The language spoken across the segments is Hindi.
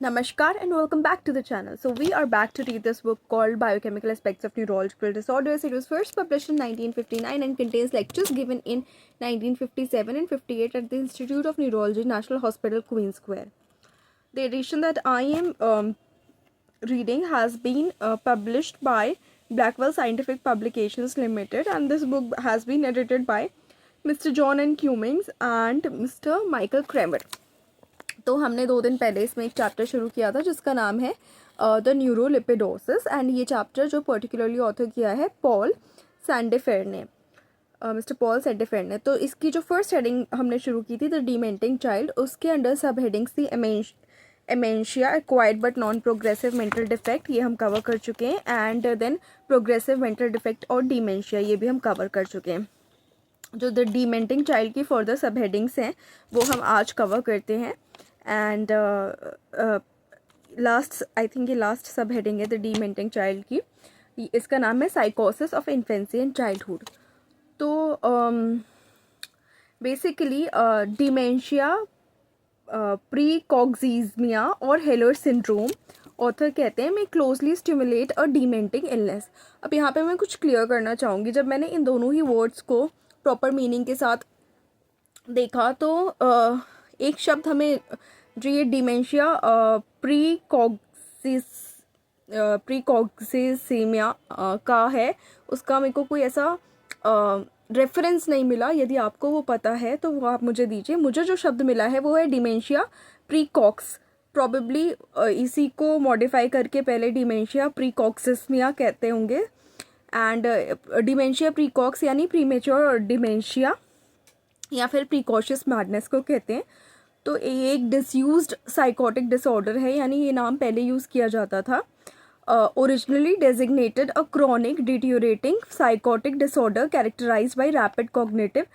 Namaskar and welcome back to the channel. So we are back to read this book called Biochemical Aspects of Neurological Disorders. It was first published in 1959 and contains lectures given in 1957 and 58 at the Institute of Neurology, National Hospital, Queen Square. The edition that I am reading has been published by Blackwell Scientific Publications Limited, and this book has been edited by Mr. John N. Cummings and Mr. Michael Kramer. तो हमने 2 दिन पहले इसमें एक चैप्टर शुरू किया था जिसका नाम है द न्यूरोलिपिडोसिस, एंड ये चैप्टर जो पर्टिकुलरली ऑथर किया है पॉल सैंडेफेर ने, मिस्टर पॉल सैंडेफेर ने. तो इसकी जो फर्स्ट हेडिंग हमने शुरू की थी द डिमेंटिंग चाइल्ड, उसके अंडर सब हेडिंग्स थी amentia, acquired but non progressive mental defect, ये हम कवर कर चुके हैं, and then progressive mental defect और डिमेंशिया, ये भी हम कवर कर चुके हैं. जो द डिमेंटिंग चाइल्ड की फर्दर सब हेडिंग्स हैं वो हम आज कवर करते हैं. एंड लास्ट, आई थिंक ये लास्ट सब हेडिंग है द डिमेंटिंग चाइल्ड की. इसका नाम है साइकोसिस ऑफ इन्फेंसी एंड चाइल्डहुड. तो बेसिकली डिमेंशिया, प्रीकॉक्सिज़मिया और हेलर सिंड्रोम ऑथर कहते हैं मैं क्लोजली स्टिमुलेट अ डिमेंटिंग इलनेस. अब यहाँ पे मैं कुछ क्लियर करना चाहूँगी. जब मैंने इन दोनों ही वर्ड्स को प्रॉपर मीनिंग के साथ देखा तो एक शब्द हमें जो ये डिमेंशिया प्रीकॉक्सिज़मिया का है उसका मेरे को कोई ऐसा रेफरेंस नहीं मिला. यदि आपको वो पता है तो वो आप मुझे दीजिए. मुझे जो शब्द मिला है वो है डिमेंशिया प्रीकॉक्स. प्रॉबेबली इसी को मॉडिफाई करके पहले डिमेंशिया प्रीकॉक्सिज़मिया कहते होंगे. एंड डिमेंशिया प्रीकॉक्स यानी प्रीमेच्योर डिमेंशिया या फिर प्रीकॉशियस मैडनेस को कहते हैं. तो ये एक डिसयूज्ड साइकोटिक डिसऑर्डर है, यानी ये नाम पहले यूज़ किया जाता था. Originally designated a chronic deteriorating psychotic disorder characterised by rapid cognitive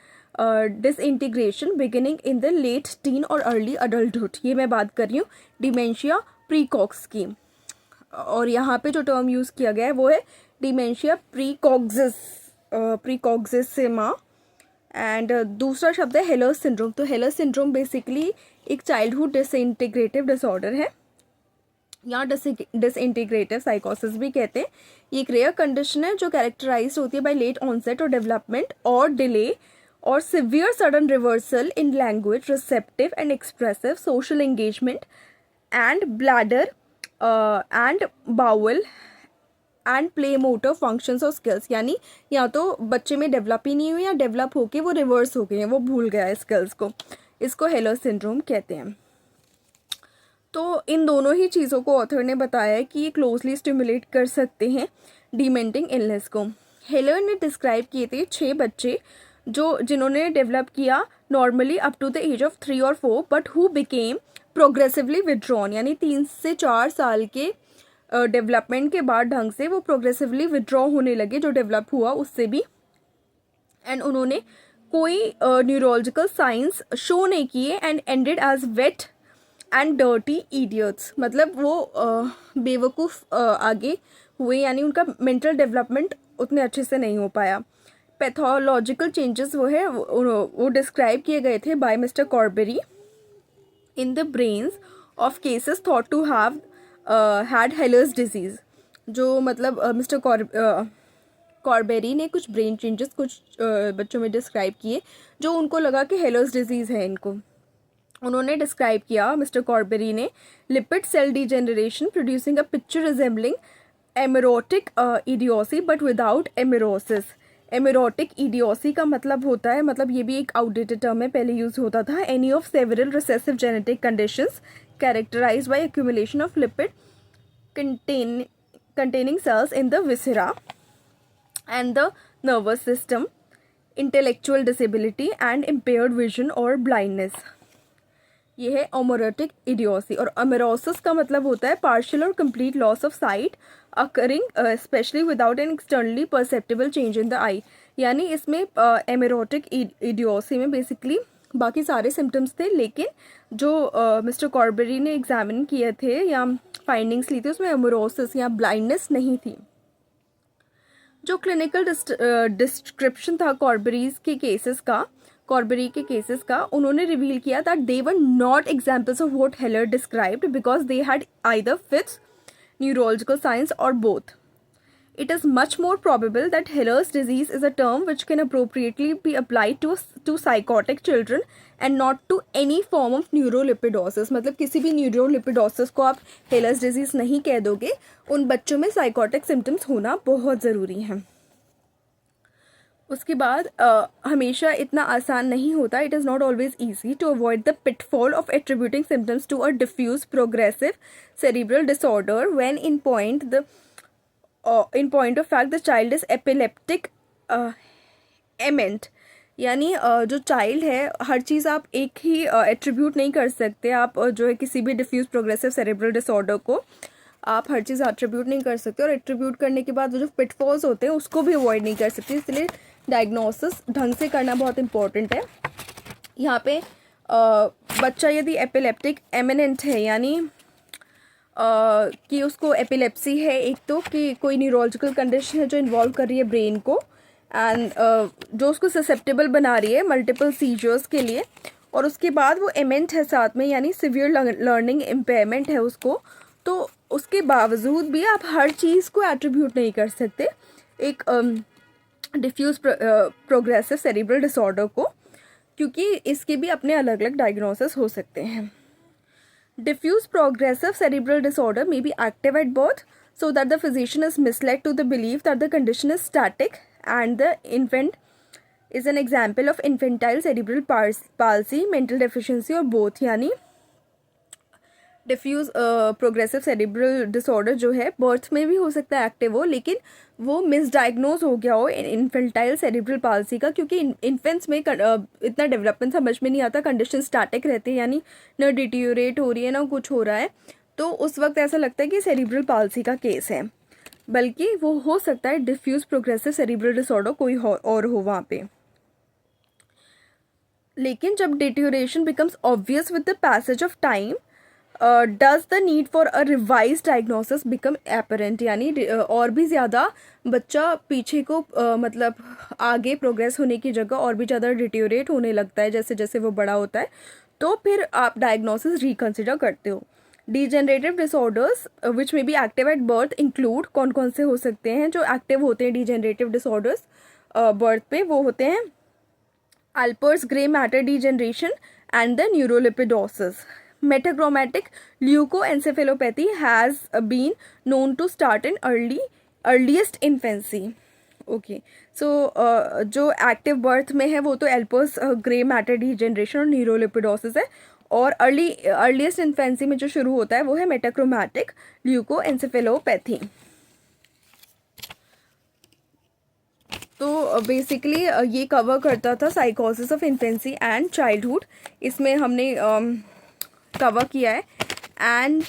disintegration beginning in the late teen और अर्ली अडल्टहुड. ये मैं बात कर रही हूँ डिमेंशिया प्रीकॉक्स की. और यहाँ पे जो टर्म यूज़ किया गया है वो है डिमेंशिया प्रीकॉक्सिज़िमा. एंड दूसरा शब्द है हेलर सिंड्रोम. तो हेलर सिंड्रोम बेसिकली एक चाइल्डहुड डिसइंटीग्रेटिव डिसऑर्डर है या डिसइंटीग्रेटिव साइकोसिस भी कहते हैं. ये एक रेयर कंडीशन है जो कैरेक्टराइज होती है बाय लेट ऑनसेट और डेवलपमेंट और डिले और severe sudden reversal in language, receptive and expressive, social engagement and bladder and bowel and play motor functions और स्किल्स. यानी या तो बच्चे में डेवलप ही नहीं हुई या डेवलप होके वो रिवर्स हो गए हैं, वो भूल गया है स्किल्स को. इसको हेलर सिंड्रोम कहते हैं. तो इन दोनों ही चीज़ों को ऑथर ने बताया है कि ये क्लोजली स्टिमुलेट कर सकते हैं डिमेंटिंग इलनेस को. हेलर ने डिस्क्राइब किए थे 6 बच्चे जिन्होंने डेवलप किया normally up to the age of 3 और 4 but who became progressively withdrawn. यानी 3 से 4 साल के डेवलपमेंट के बाद ढंग से वो प्रोग्रेसिवली विड्रॉ होने लगे, जो डेवलप हुआ उससे भी. एंड उन्होंने कोई न्यूरोलॉजिकल साइंस शो नहीं किए and ended as wet and dirty idiots. मतलब वो बेवकूफ़ आगे हुए, यानी उनका मेंटल डेवलपमेंट उतने अच्छे से नहीं हो पाया. पैथोलॉजिकल चेंजेस वो डिस्क्राइब किए गए थे by mister Corberi in the brains of cases thought to have had Heller's disease. जो मतलब मिस्टर कॉर्बेरी ने कुछ ब्रेन चेंजेस कुछ बच्चों में डिस्क्राइब किए जो उनको लगा कि हेलर्स डिजीज़ है इनको. उन्होंने डिस्क्राइब किया मिस्टर कॉर्बेरी ने lipid cell degeneration producing a picture resembling amaurotic idiocy but without amaurosis. Amaurotic idiocy का मतलब होता है, मतलब ये भी एक आउटडेटेड टर्म है, पहले यूज़ होता था, any of several recessive genetic conditions characterized by accumulation of lipid containing cells in the viscera and the nervous system, intellectual disability and impaired vision or blindness. ये है ओमोरोटिक इडियोसी. और अमेरोसिस का मतलब होता है पार्शियल और complete loss of sight occurring especially without an externally perceptible change in the eye. यानी इसमें एमेरोटिक इडियोसी में बेसिकली बाकी सारे सिम्टम्स थे, लेकिन जो मिस्टर कॉर्बेरी ने एग्जामिन किए थे या फाइंडिंग्स ली थी उसमें एमोरोसिस या ब्लाइंडनेस नहीं थी. जो क्लिनिकल डिस्क्रिप्शन था कॉर्बेरीज के केसेस का, कॉर्बरी के केसेस का, उन्होंने रिवील किया that they were not examples of what हेलर described because they had either fits, neurological science और both. It is much more probable that Heller's disease is a term which can appropriately be applied to psychotic children and not to any form of neurolipidosis. मतलब किसी भी neurolipidosis को आप Heller's disease नहीं कह दोगे, उन बच्चों में psychotic symptoms होना बहुत ज़रूरी है. उसके बाद हमेशा इतना आसान नहीं होता. It is not always easy to avoid the pitfall of attributing symptoms to a diffuse progressive cerebral disorder when in point of fact the child is epileptic ement. यानी जो चाइल्ड है, हर चीज़ आप एक ही एट्रीब्यूट नहीं कर सकते. आप जो है किसी भी डिफ्यूज प्रोग्रेसिव सेरेब्रल डिसऑर्डर को आप हर चीज़ एट्रीब्यूट नहीं कर सकते, और एट्रीब्यूट करने के बाद वो जो पिटफॉल्स होते हैं उसको भी अवॉइड नहीं कर सकते. इसलिए डायग्नोसिस ढंग से करना बहुत इंपॉर्टेंट है. यहाँ पे बच्चा यदि एपिलेप्टिक एमिनेंट है, यानी कि उसको एपिलेप्सी है, एक तो कि कोई न्यूरोलॉजिकल कंडीशन है जो इन्वॉल्व कर रही है ब्रेन को, एंड जो उसको ससेप्टेबल बना रही है मल्टीपल सीजर्स के लिए, और उसके बाद वो एमेंट है साथ में, यानी सिवियर लर्निंग इम्पेयरमेंट है उसको, तो उसके बावजूद भी आप हर चीज़ को एट्रीब्यूट नहीं कर सकते एक डिफ्यूज प्रोग्रेसिव सेरिब्रल डिसऑर्डर को, क्योंकि इसके भी अपने अलग अलग डायग्नोसिस हो सकते हैं. Diffuse progressive cerebral disorder may be active at birth so that the physician is misled to the belief that the condition is static, and the infant is an example of infantile cerebral palsy, mental deficiency or both. यानी डिफ्यूज़ प्रोग्रेसिव सेरिब्रल डिसऑर्डर जो है बर्थ में भी हो सकता है एक्टिव हो, लेकिन वो मिसडाइग्नोज हो गया हो इन्फेंटाइल सेरिब्रल पाल्सी का, क्योंकि इन्फेंट्स में इतना डेवलपमेंट समझ में नहीं आता, कंडीशन स्टैटिक रहती है, यानी न डिटीरियोरेट हो रही है ना कुछ हो रहा है, तो उस वक्त ऐसा लगता है कि सेरिब्रल पाल्सी का केस है, बल्कि वो हो सकता है डिफ्यूज़ प्रोग्रेसिव सेरिब्रल डिसऑर्डर कोई और हो वहाँ पे. लेकिन जब deterioration becomes obvious with the passage of time, does the need for a revise diagnosis become apparent. यानी और भी ज़्यादा बच्चा पीछे को मतलब आगे प्रोग्रेस होने की जगह और भी ज़्यादा डिटीरियोरेट होने लगता है जैसे जैसे वो बड़ा होता है, तो फिर आप डायग्नोसिस रिकन्सिडर करते हो. डिजेनरेटिव डिसऑर्डर्स विच में be active at birth include, कौन कौन से हो सकते हैं जो एक्टिव होते हैं डिजेनरेटिव डिसऑर्डर्स बर्थ पे? वो होते हैं Alpers gray matter degeneration and the neurolepidosis. Metachromatic leukoencephalopathy has been known to start in earliest infancy. Okay, so जो एक्टिव बर्थ में है वो तो एल्पर्स ग्रे मैटर डिजेनरेशन और न्यूरोलिपिडोसिस है, और अर्लीस्ट इन्फेंसी में जो शुरू होता है वो है मेटाक्रोमैटिक ल्यूकोएन्सेफेलोपैथी. तो बेसिकली ये कवर करता था साइकोसिस ऑफ इन्फेंसी एंड चाइल्डहुड. इसमें हमने कवर किया है, एंड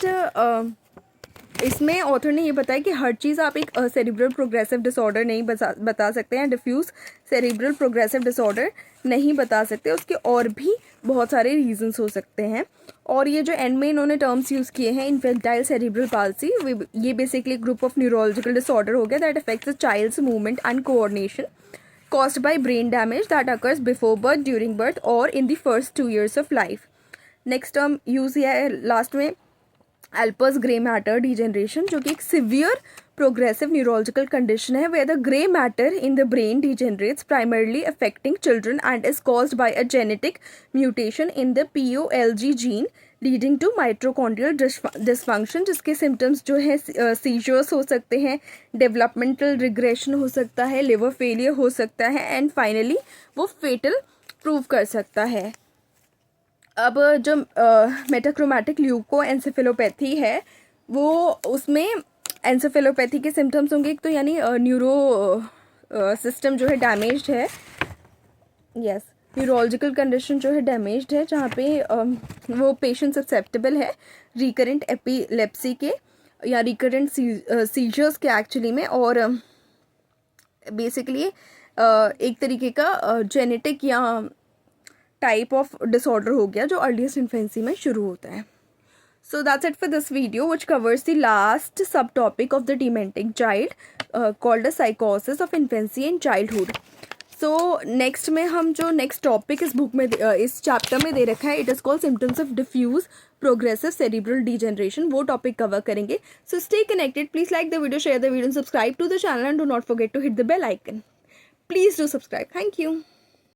इसमें ऑथर ने ये बताया कि हर चीज़ आप एक सेरिब्रल प्रोग्रेसिव डिसऑर्डर नहीं बता सकते हैं, डिफ्यूज़ सेरिब्रल प्रोग्रेसिव डिसऑर्डर नहीं बता सकते. उसके और भी बहुत सारे रीजंस हो सकते हैं, और ये जो एंड में इन्होंने टर्म्स यूज़ किए हैं, इन्फेंटाइल सेरिब्रल पाल्सी, ये basically group of neurological disorder हो गया that affects the child's movement and coordination caused by brain damage that occurs before birth, during birth or in the first 2 years of life. Next term use किया है लास्ट में एल्पर्स ग्रे मैटर डिजेनरेशन, जो कि एक सिवियर प्रोग्रेसिव न्यूरोलॉजिकल कंडीशन है where the grey matter in the brain degenerates primarily affecting children and is caused by a genetic mutation in the POLG gene leading to mitochondrial dysfunction, जिसके सिम्टम्स जो है सीजर्स हो सकते हैं, डेवलपमेंटल रिग्रेशन हो सकता है, लिवर फेलियर हो सकता है, एंड फाइनली वो फेटल प्रूव कर सकता है. अब जो मेटाक्रोमैटिक ल्यूकोएन्सेफेलोपैथी है वो उसमें एन्सेफेलोपैथी के सिम्टम्स होंगे, एक तो यानी न्यूरो सिस्टम जो है डैमेज्ड है, यस न्यूरोलॉजिकल कंडीशन जो है डैमेज्ड है, जहाँ पे वो पेशेंट ससेप्टेबल है रिकरेंट एपिलेप्सी के या रिकरेंट सीजर्स के एक्चुअली में, और बेसिकली एक तरीके का जेनेटिक या टाइप ऑफ डिसऑर्डर हो गया जो अर्लीस्ट इन्फेंसी में शुरू होता है. So that's it for this video, which covers the last subtopic of the dementing child called the psychosis of infancy and childhood. So next में हम जो नेक्स्ट टॉपिक इस बुक में इस चैप्टर में दे रखा है, it is called symptoms of diffuse progressive cerebral degeneration, वो टॉपिक कवर करेंगे. So stay connected, please like the video, share the video, subscribe to the channel and do not forget to hit the bell icon. Please do subscribe. Thank you.